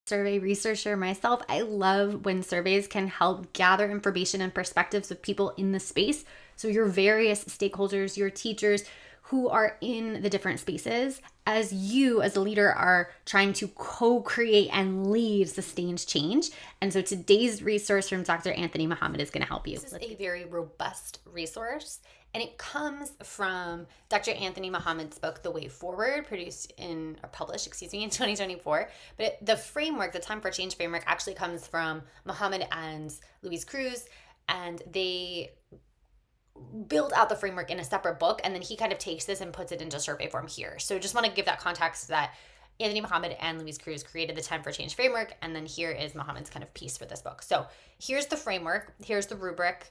Survey researcher myself, I love when surveys can help gather information and perspectives of people in the space. So your various stakeholders, your teachers who are in the different spaces, as you as a leader are trying to co-create and lead sustained change. And so today's resource from Dr. Anthony Muhammad is going to help you. This is a very robust resource, and it comes from Dr. Anthony Muhammad's book, The Way Forward, published in 2024. But the framework, the Time for Change framework, actually comes from Muhammad and Louise Cruz, and they build out the framework in a separate book, and then he kind of takes this and puts it into survey form here. So just want to give that context that Anthony Muhammad and Louise Cruz created the Time for Change framework, and then here is Muhammad's kind of piece for this book. So here's the framework, here's the rubric.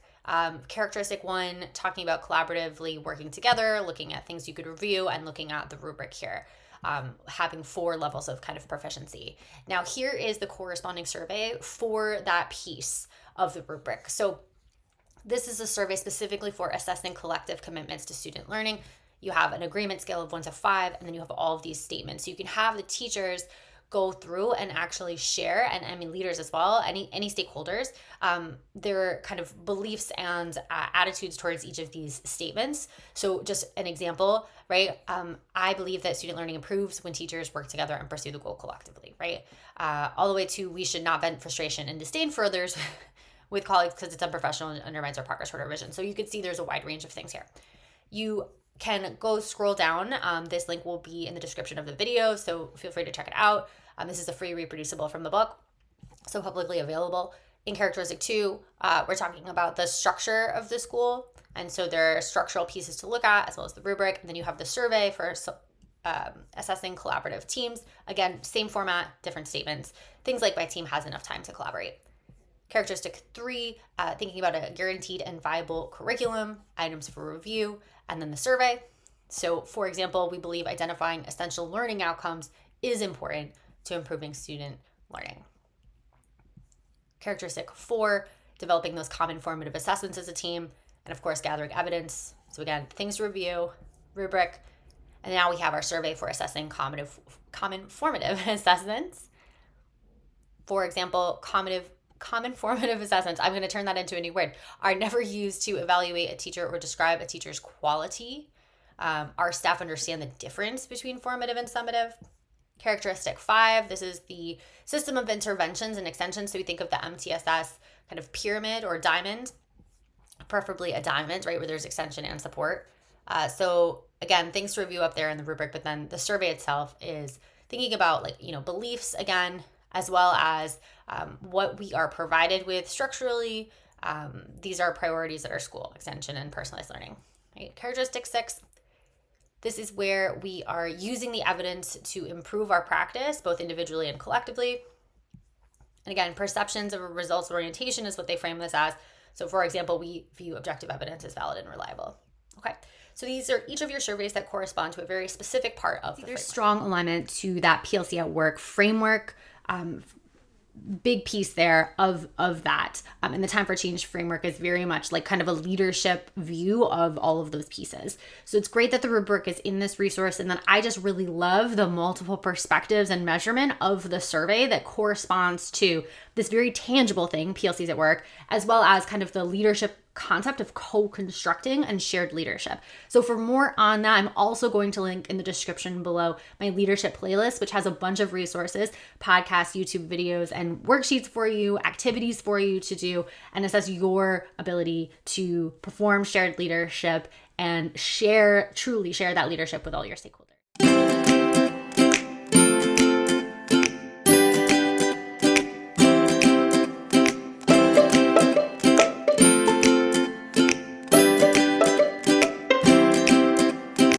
Characteristic 1, talking about collaboratively working together, looking at things you could review, and looking at the rubric here, having 4 levels of kind of proficiency. Now here is the corresponding survey for that piece of the rubric. So this is a survey specifically for assessing collective commitments to student learning. You have an agreement scale of 1 to 5, and then you have all of these statements. So you can have the teachers go through and actually share, and I mean leaders as well, any stakeholders, their kind of beliefs and attitudes towards each of these statements. So just an example, right? I believe that student learning improves when teachers work together and pursue the goal collectively, right? All the way to we should not vent frustration and disdain for others with colleagues because it's unprofessional and undermines our progress toward our vision. So you could see there's a wide range of things here. You can go scroll down. This link will be in the description of the video, so feel free to check it out. This is a free reproducible from the book, so publicly available. In characteristic 2, we're talking about the structure of the school, and so there are structural pieces to look at as well as the rubric, and then you have the survey for assessing collaborative teams. Again, same format, different statements. Things like my team has enough time to collaborate. Characteristic 3, thinking about a guaranteed and viable curriculum, items for review, and then the survey. So, for example, we believe identifying essential learning outcomes is important to improving student learning. Characteristic 4, developing those common formative assessments as a team, and of course, gathering evidence. So again, things to review, rubric, and now we have our survey for assessing common formative assessments. For example, common formative assessments, I'm going to turn that into a new word, are never used to evaluate a teacher or describe a teacher's quality. Our staff understand the difference between formative and summative. Characteristic 5, this is the system of interventions and extensions. So we think of the MTSS kind of pyramid or diamond, preferably a diamond, right, where there's extension and support. So again, things to review up there in the rubric, but then the survey itself is thinking about beliefs again, as well as what we are provided with structurally. These are priorities at our school, extension and personalized learning. Right? Characteristic 6, this is where we are using the evidence to improve our practice, both individually and collectively. And again, perceptions of a results orientation is what they frame this as. So for example, we view objective evidence as valid and reliable. Okay. So these are each of your surveys that correspond to a very specific part of the framework. There's strong alignment to that PLC at Work framework. Big piece there of that. And the Time for Change framework is very much like kind of a leadership view of all of those pieces. So it's great that the rubric is in this resource. And then I just really love the multiple perspectives and measurement of the survey that corresponds to this very tangible thing, PLCs at Work, as well as kind of the leadership concept of co-constructing and shared leadership. So for more on that, I'm also going to link in the description below my leadership playlist, which has a bunch of resources, podcasts, YouTube videos, and worksheets for you, activities for you to do, and assess your ability to perform shared leadership and truly share that leadership with all your stakeholders.